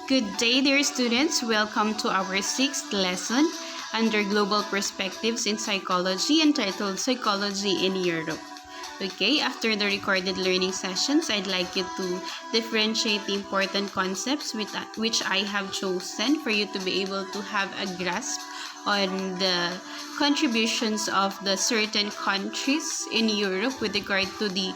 Good day, dear students. Welcome to our sixth lesson under Global Perspectives in Psychology, entitled Psychology in Europe. Okay, after the recorded learning sessions, I'd like you to differentiate the important concepts which I have chosen for you to be able to have a grasp on the contributions of the certain countries in Europe with regard to the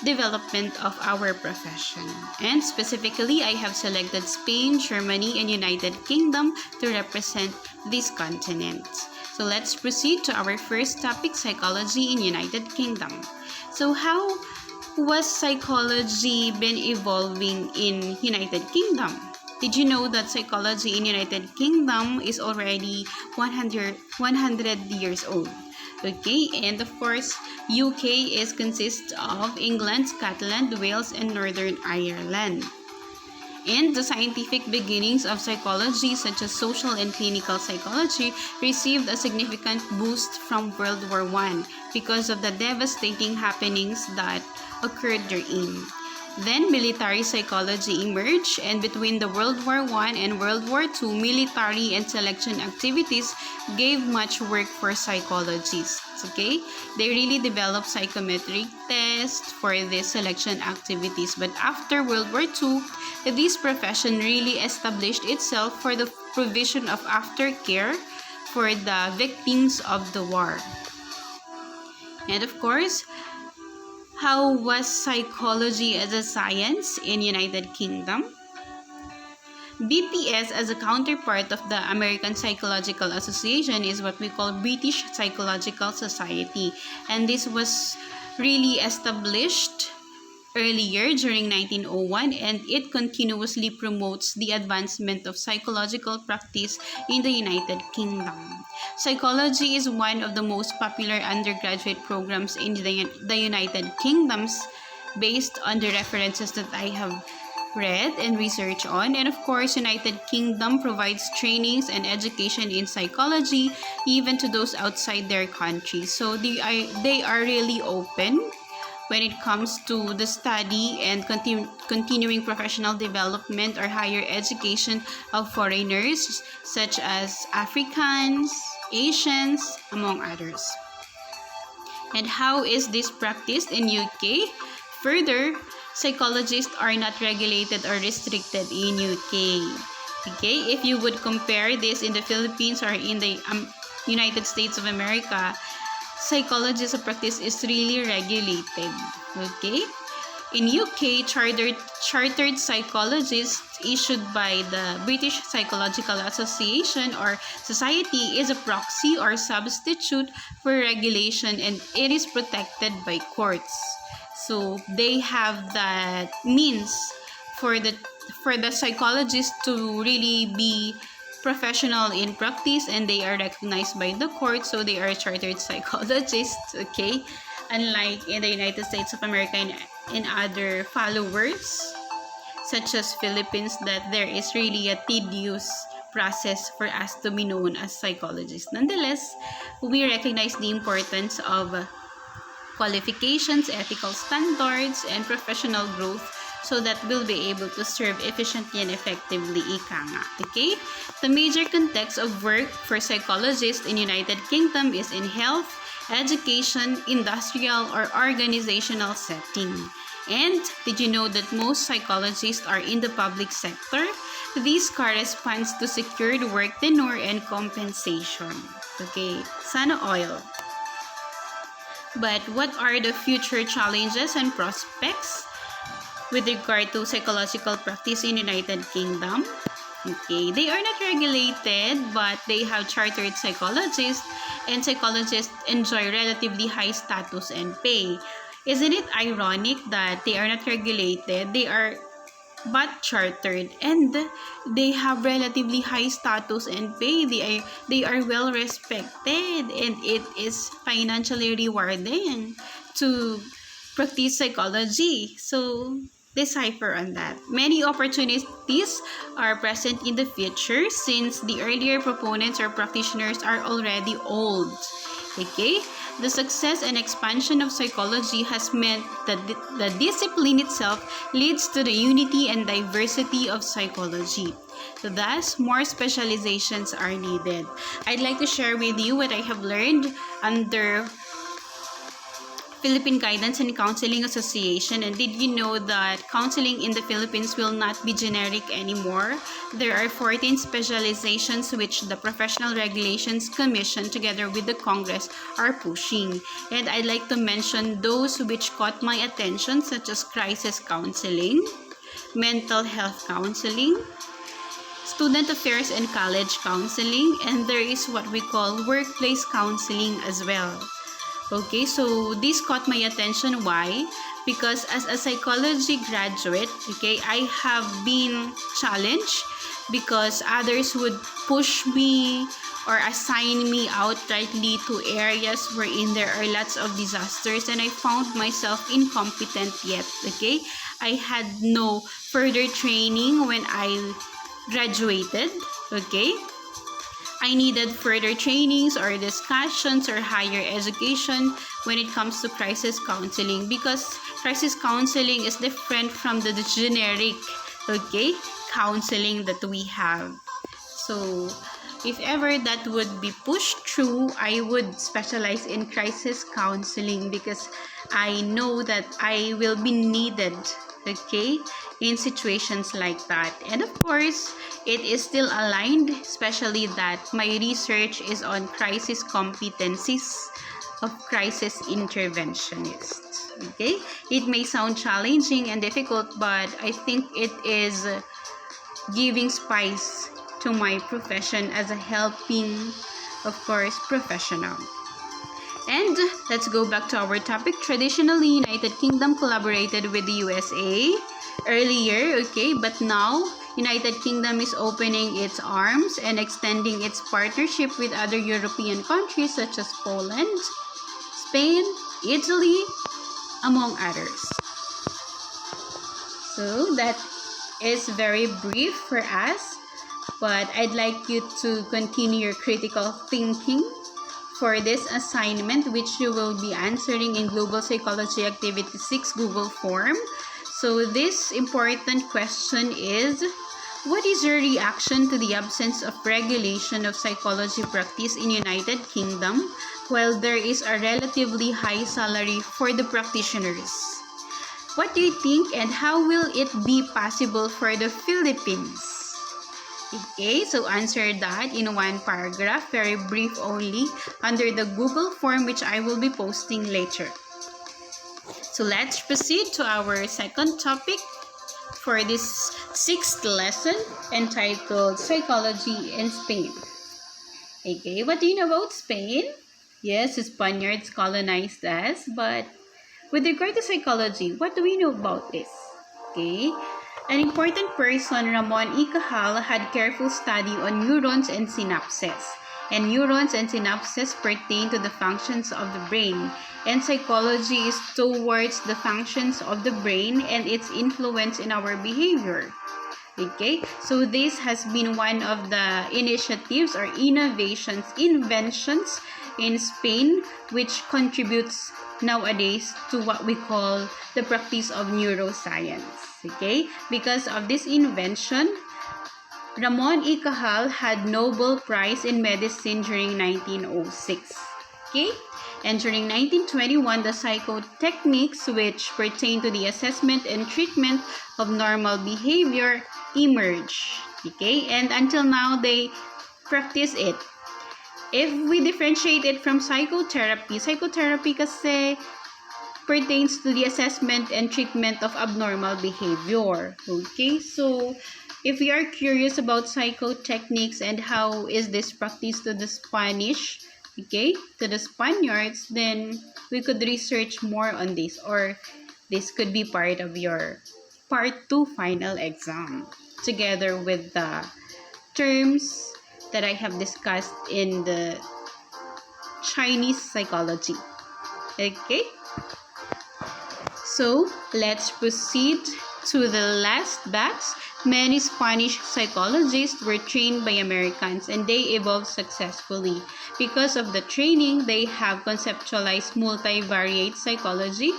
development of our profession. And specifically, I have selected Spain, Germany, and United Kingdom to represent this continent. So let's proceed to our first topic, psychology in United Kingdom. So how was psychology been evolving in United Kingdom? Did you know that psychology in United Kingdom is already 100 years old? Okay, and of course, UK consists of England, Scotland, Wales, and Northern Ireland. And the scientific beginnings of psychology, such as social and clinical psychology, received a significant boost from World War I because of the devastating happenings that occurred therein. Then military psychology emerged, and between the World War I and World War II, military and selection activities gave much work for psychologists. Okay, they really developed psychometric tests for these selection activities. But after World War II, this profession really established itself for the provision of aftercare for the victims of the war. And of course, how was psychology as a science in United Kingdom? BPS, as a counterpart of the American Psychological Association, is what we call British Psychological Society, and this was really established earlier during 1901, and it continuously promotes the advancement of psychological practice in the United Kingdom. Psychology is one of the most popular undergraduate programs in the United Kingdoms, based on the references that I have read and researched on. And of course, United Kingdom provides trainings and education in psychology even to those outside their country. So they are really open when it comes to the study and continuing professional development or higher education of foreigners such as Africans, Asians, among others. And how is this practiced in UK? Further, psychologists are not regulated or restricted in UK. Okay, if you would compare this in the Philippines or in the United States of America, psychologists practice is really regulated. Okay, in UK, chartered psychologists issued by the British Psychological Association or Society is a proxy or substitute for regulation, and it is protected by courts. So they have that means for the psychologists to really be professional in practice, and they are recognized by the court, so they are chartered psychologists. Okay, unlike in the United States of America and in other followers such as Philippines, that there is really a tedious process for us to be known as psychologists. Nonetheless, we recognize the importance of qualifications, ethical standards, and professional growth, so that we'll be able to serve efficiently and effectively, ika nga. Okay? The major context of work for psychologists in United Kingdom is in health, education, industrial, or organizational setting. And did you know that most psychologists are in the public sector? This corresponds to secured work tenure and compensation. Okay, sana all. But what are the future challenges and prospects with regard to psychological practice in United Kingdom? Okay, they are not regulated, but they have chartered psychologists, and psychologists enjoy relatively high status and pay. Isn't it ironic that they are not regulated, they are but chartered, and they have relatively high status and pay? They are well respected, and it is financially rewarding to practice psychology. So decipher on that. Many opportunities are present in the future since the earlier proponents or practitioners are already old. Okay? The success and expansion of psychology has meant that the discipline itself leads to the unity and diversity of psychology. So thus, more specializations are needed. I'd like to share with you what I have learned under Philippine Guidance and Counseling Association. And did you know that counseling in the Philippines will not be generic anymore? There are 14 specializations which the Professional Regulations Commission together with the Congress are pushing. And I'd like to mention those which caught my attention, such as crisis counseling, mental health counseling, student affairs and college counseling, and there is what we call workplace counseling as well. Okay, so this caught my attention. Why? Because as a psychology graduate, okay, I have been challenged because others would push me or assign me outrightly to areas wherein there are lots of disasters, and I found myself incompetent yet. Okay, I had no further training when I graduated. Okay, I needed further trainings or discussions or higher education when it comes to crisis counseling, because crisis counseling is different from the generic, okay, counseling that we have. So if ever that would be pushed through, I would specialize in crisis counseling because I know that I will be needed, okay, in situations like that. And of course, it is still aligned, especially that my research is on crisis competencies of crisis interventionists. Okay, it may sound challenging and difficult, but I think it is giving spice to my profession as a helping, of course, professional. And let's go back to our topic. Traditionally, United Kingdom collaborated with the USA earlier, okay, but now United Kingdom is opening its arms and extending its partnership with other European countries such as Poland, Spain, Italy, among others. So that is very brief for us, but I'd like you to continue your critical thinking for this assignment, which you will be answering in Global Psychology Activity 6 Google form. So this important question is, what is your reaction to the absence of regulation of psychology practice in United Kingdom while there is a relatively high salary for the practitioners? What do you think, and how will it be possible for the Philippines? Okay, so answer that in one paragraph, very brief only, under the Google form which I will be posting later. So let's proceed to our second topic for this sixth lesson, entitled Psychology in Spain. Okay, what do you know about Spain? Yes, the Spaniards colonized us, but with regard to psychology, what do we know about this? Okay, an important person, Ramon E. Cajal, had careful study on neurons and synapses. And neurons and synapses pertain to the functions of the brain. And psychology is towards the functions of the brain and its influence in our behavior. Okay, so this has been one of the initiatives or inventions in Spain, which contributes nowadays to what we call the practice of neuroscience. Okay, because of this invention, Ramon E. Cajal had Nobel Prize in Medicine during 1906. Okay, and during 1921, the psychotechniques which pertain to the assessment and treatment of normal behavior emerged. Okay, and until now they practice it. If we differentiate it from psychotherapy kasi pertains to the assessment and treatment of abnormal behavior. Okay, so if we are curious about psychotechniques and how is this practiced to the Spanish, okay, to the Spaniards, then we could research more on this, or this could be part of your part 2 final exam together with the terms that I have discussed in the Chinese psychology. Okay, so let's proceed to the last box, Many Spanish psychologists were trained by Americans and they evolved successfully. Because of the training, they have conceptualized multivariate psychology,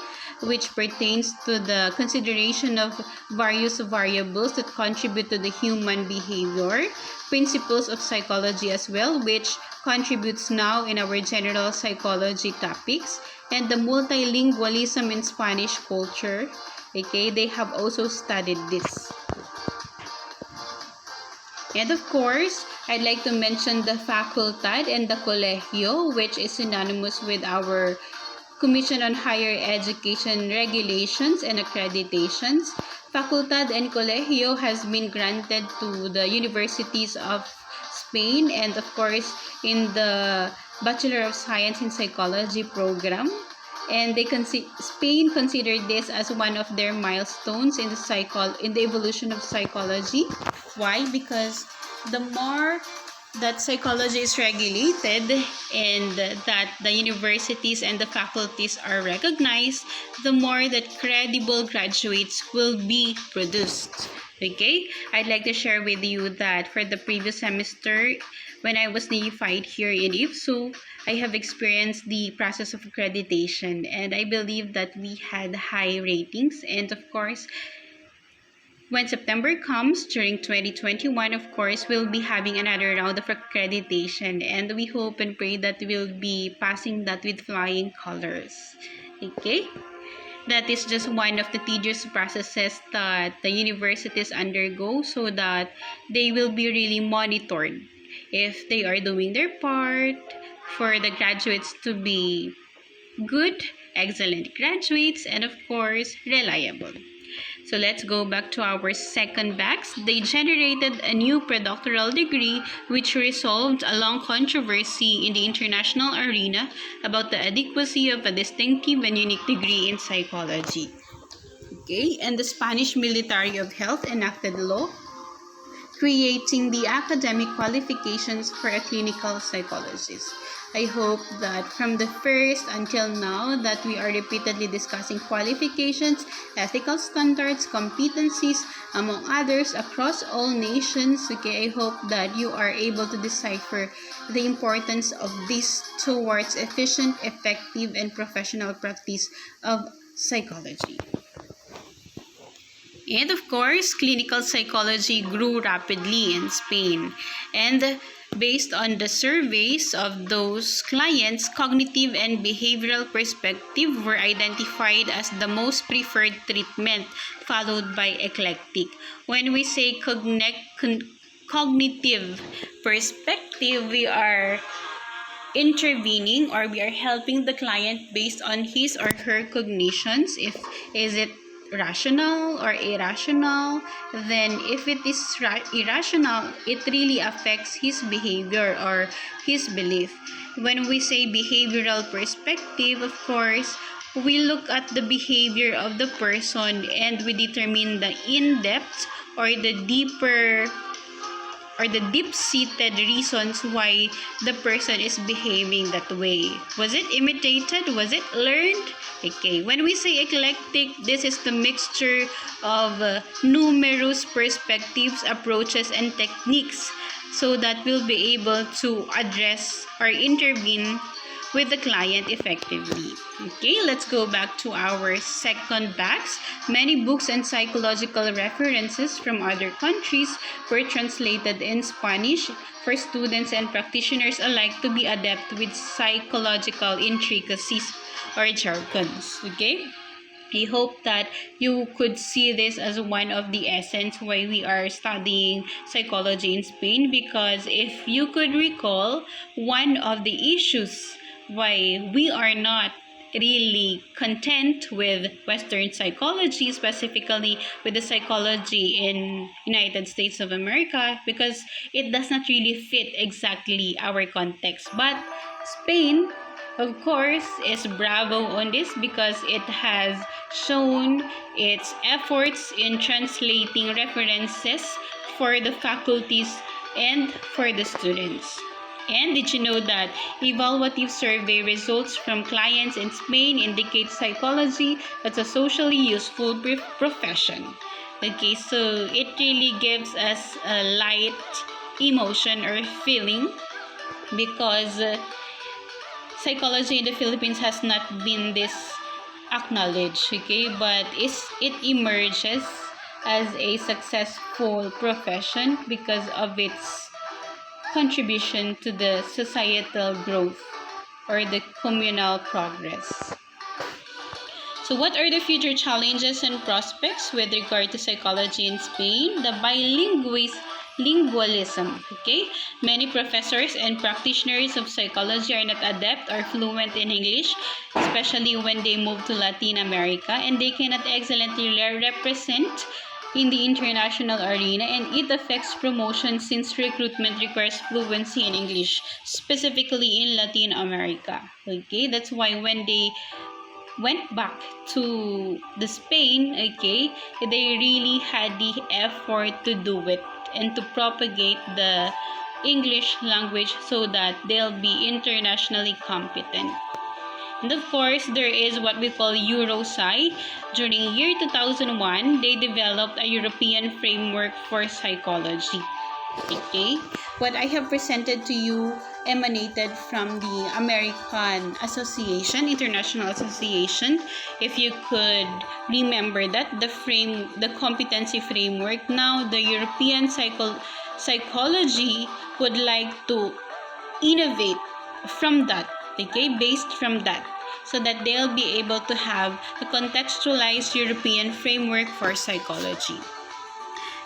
which pertains to the consideration of various variables that contribute to the human behavior, principles of psychology as well, which contributes now in our general psychology topics, and the multilingualism in Spanish culture. Okay, they have also studied this. And of course, I'd like to mention the facultad and the colegio, which is synonymous with our Commission on Higher Education Regulations and Accreditations. Facultad and colegio has been granted to the universities of Spain and of course in the Bachelor of Science in Psychology program. And Spain considered this as one of their milestones in the evolution of psychology. Why? Because the more that psychology is regulated and that the universities and the faculties are recognized, the more that credible graduates will be produced. Okay, I'd like to share with you that for the previous semester, when I was notified here in IFSU, I have experienced the process of accreditation and I believe that we had high ratings. And of course, when September comes during 2021, of course, we'll be having another round of accreditation and we hope and pray that we'll be passing that with flying colors. Okay? That is just one of the tedious processes that the universities undergo so that they will be really monitored if they are doing their part for the graduates to be good, excellent graduates, and of course, reliable. So let's go back to our second batch. They generated a new predoctoral degree which resolved a long controversy in the international arena about the adequacy of a distinctive and unique degree in psychology. Okay, and the Spanish Military of Health enacted law creating the academic qualifications for a clinical psychologist. I hope that from the first until now that we are repeatedly discussing qualifications, ethical standards, competencies, among others across all nations. Okay, I hope that you are able to decipher the importance of this towards efficient, effective, and professional practice of psychology. And of course, clinical psychology grew rapidly in Spain. And based on the surveys of those clients, cognitive and behavioral perspective were identified as the most preferred treatment, followed by eclectic. When we say cognitive perspective, we are intervening or we are helping the client based on his or her cognitions. If is it rational or irrational, then if it is irrational, it really affects his behavior or his belief. When we say behavioral perspective, of course, we look at the behavior of the person and we determine the in-depth or the deeper or the deep-seated reasons why the person is behaving that way. Was it imitated? Was it learned? Okay, when we say eclectic, this is the mixture of numerous perspectives, approaches, and techniques so that we'll be able to address or intervene with the client effectively. Okay, let's go back to our second batch. Many books and psychological references from other countries were translated in Spanish for students and practitioners alike to be adept with psychological intricacies or jargons. Okay? I hope that you could see this as one of the essence why we are studying psychology in Spain, because if you could recall, one of the issues why we are not really content with Western psychology, specifically with the psychology in United States of America, because it does not really fit exactly our context. But Spain, of course, is bravo on this because it has shown its efforts in translating references for the faculties and for the students. And did you know that evaluative survey results from clients in Spain indicate psychology as a socially useful profession? Okay, so it really gives us a light emotion or feeling because psychology in the Philippines has not been this acknowledged, okay, but it emerges as a successful profession because of its contribution to the societal growth or the communal progress. So what are the future challenges and prospects with regard to psychology in Spain? The bilingualism, okay? Many professors and practitioners of psychology are not adept or fluent in English, especially when they move to Latin America, and they cannot excellently represent in the international arena, and it affects promotion since recruitment requires fluency in English, specifically in Latin America. Okay, that's why when they went back to the Spain, okay, they really had the effort to do it and to propagate the English language so that they'll be internationally competent. And of course, there is what we call Eurosci. During year 2001, they developed a European framework for psychology. Okay, what I have presented to you emanated from the American Association, International Association. If you could remember that, the competency framework, now the European psychology would like to innovate from that, okay, based from that, so that they'll be able to have a contextualized European framework for psychology.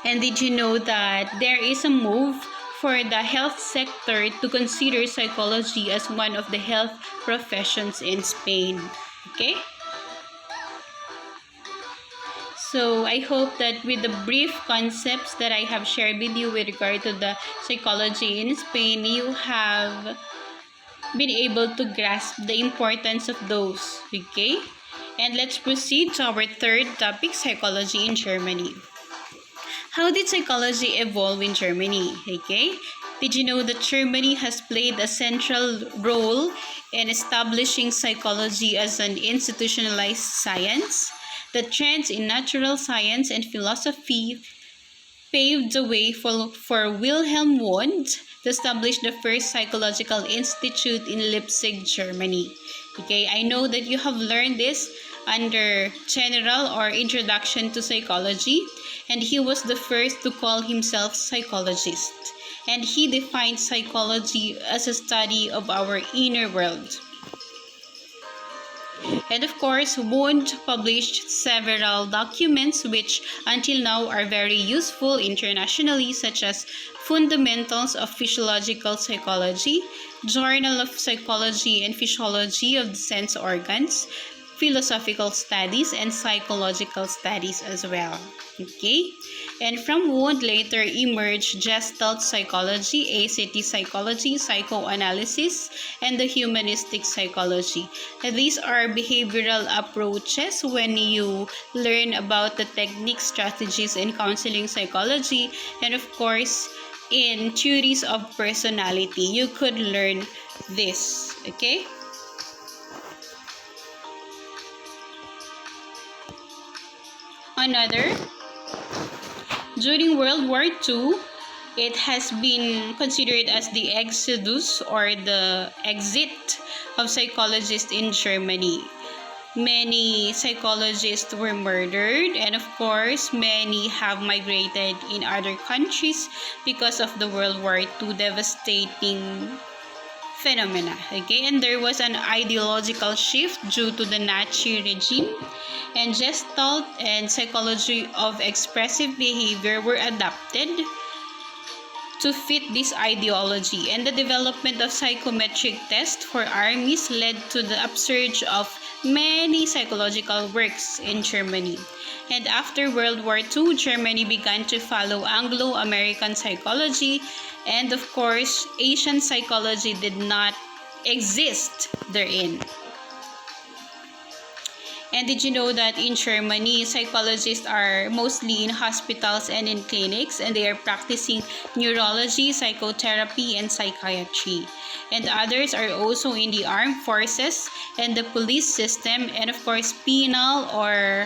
And did you know that there is a move for the health sector to consider psychology as one of the health professions in Spain? Okay? So I hope that with the brief concepts that I have shared with you with regard to the psychology in Spain, you have been able to grasp the importance of those. Okay? And let's proceed to our third topic, psychology in Germany. How did psychology evolve in Germany? Okay? Did you know that Germany has played a central role in establishing psychology as an institutionalized science? The trends in natural science and philosophy paved the way for Wilhelm Wundt to establish the first psychological institute in Leipzig, Germany. Okay, I know that you have learned this under General or Introduction to Psychology, and he was the first to call himself psychologist. And he defined psychology as a study of our inner world. And of course, Wundt published several documents which until now are very useful internationally, such as Fundamentals of Physiological Psychology, Journal of Psychology and Physiology of the Sense Organs, Philosophical Studies, and Psychological Studies as well. Okay? And from Wundt later emerged Gestalt Psychology, ACT Psychology, Psychoanalysis, and the Humanistic Psychology. And these are behavioral approaches when you learn about the techniques, strategies, in counseling psychology, and of course, in theories of personality, you could learn this. Okay? Another, during World War II, it has been considered as the exodus or the exit of psychologists in Germany. Many psychologists were murdered, and of course, many have migrated in other countries because of the World War II devastating phenomena. Okay, and there was an ideological shift due to the Nazi regime, and Gestalt and psychology of expressive behavior were adapted to fit this ideology, and the development of psychometric tests for armies led to the upsurge of many psychological works in Germany. And after World War II, Germany began to follow Anglo-American psychology, and of course, Asian psychology did not exist therein. And did you know that in Germany, psychologists are mostly in hospitals and in clinics, and they are practicing neurology, psychotherapy, and psychiatry. And others are also in the armed forces and the police system, and of course, penal or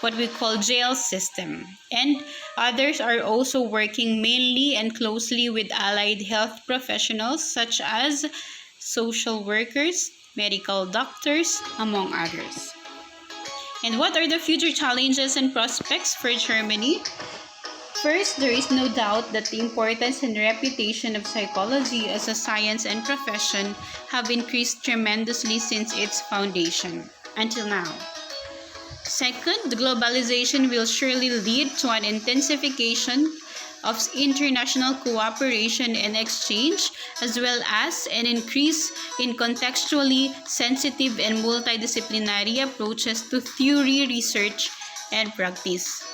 what we call jail system. And others are also working mainly and closely with allied health professionals such as social workers, medical doctors, among others. And what are the future challenges and prospects for Germany? First, there is no doubt that the importance and reputation of psychology as a science and profession have increased tremendously since its foundation until now. Second, the globalization will surely lead to an intensification of international cooperation and exchange, as well as an increase in contextually sensitive and multidisciplinary approaches to theory, research, and practice.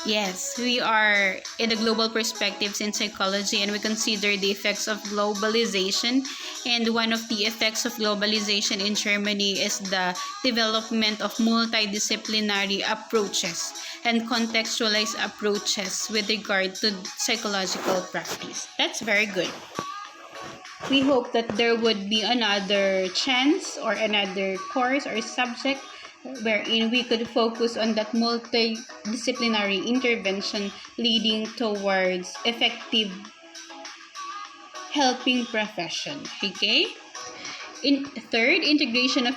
Yes, we are in the global perspectives in psychology, and we consider the effects of globalization. And one of the effects of globalization in Germany is the development of multidisciplinary approaches and contextualized approaches with regard to psychological practice. That's very good. We hope that there would be another chance or another course or subject wherein we could focus on that multidisciplinary intervention leading towards effective helping profession. Okay? Third, integration of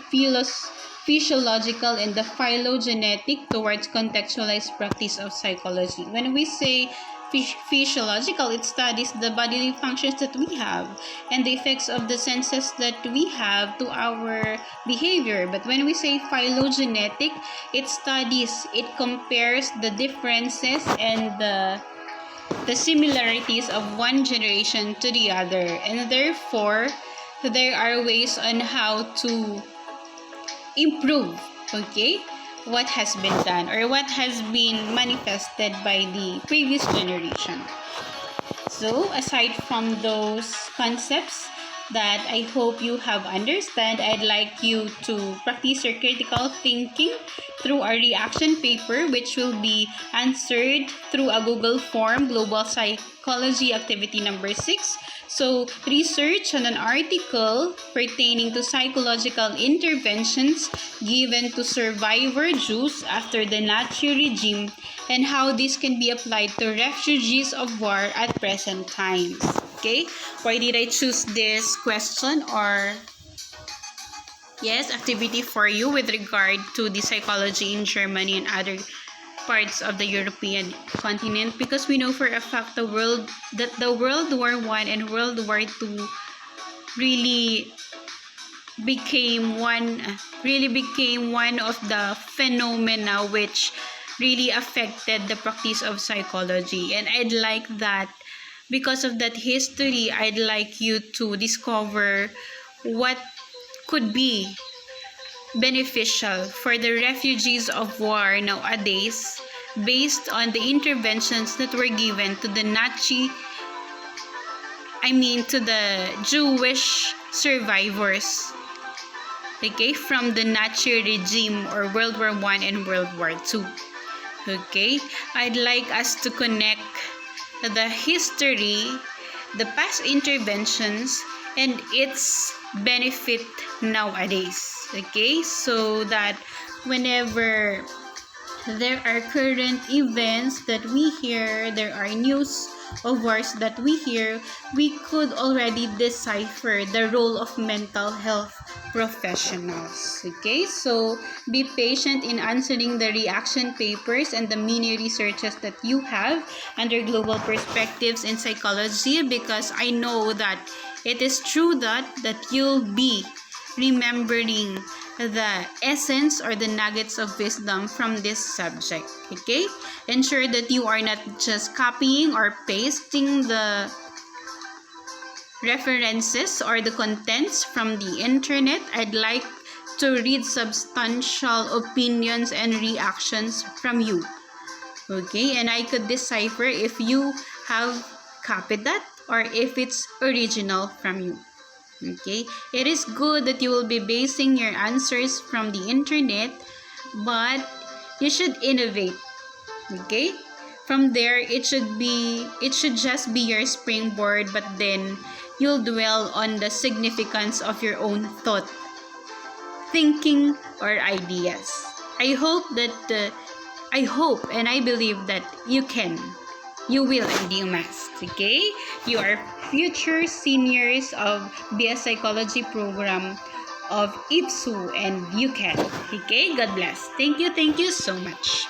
physiological and the phylogenetic towards contextualized practice of psychology. When we say physiological, it studies the bodily functions that we have and the effects of the senses that we have to our behavior. But when we say phylogenetic, it compares the differences and the similarities of one generation to the other, and therefore there are ways on how to improve, okay, what has been done or what has been manifested by the previous generation. So aside from those concepts that I hope you have understand, I'd like you to practice your critical thinking through a reaction paper which will be answered through a Google form, Global Psychology Activity number 6. So, research on an article pertaining to psychological interventions given to survivor Jews after the Nazi regime and how this can be applied to refugees of war at present times. Okay? Why did I choose this question or activity for you with regard to the psychology in Germany and other parts of the European continent? Because we know for a fact the World War I and World War II really became one of the phenomena which really affected the practice of psychology. And I'd like that because of that history, I'd like you to discover what could be beneficial for the refugees of war nowadays based on the interventions that were given to the to the Jewish survivors, okay, from the Nazi regime or World War I and World War II. Okay, I'd like us to connect the history, the past interventions, and its benefit nowadays. Okay, so that whenever there are current events that we hear, there are news of wars that we hear, we could already decipher the role of mental health professionals. Okay, so be patient in answering the reaction papers and the mini researches that you have under global perspectives in psychology, because I know that it is true that you'll be remembering the essence or the nuggets of wisdom from this subject. Okay, ensure that you are not just copying or pasting the references or the contents from the internet. I'd like to read substantial opinions and reactions from you. Okay, and I could decipher if you have copied that or if it's original from you. Okay, it is good that you will be basing your answers from the internet, but you should innovate. Okay, from there it should just be your springboard, but then you'll dwell on the significance of your own thought, thinking, or ideas. I hope that I hope and I believe that you can. You will, and you must. Okay? You are future seniors of BS Psychology program of ITSU, and you can. Okay? God bless. Thank you so much.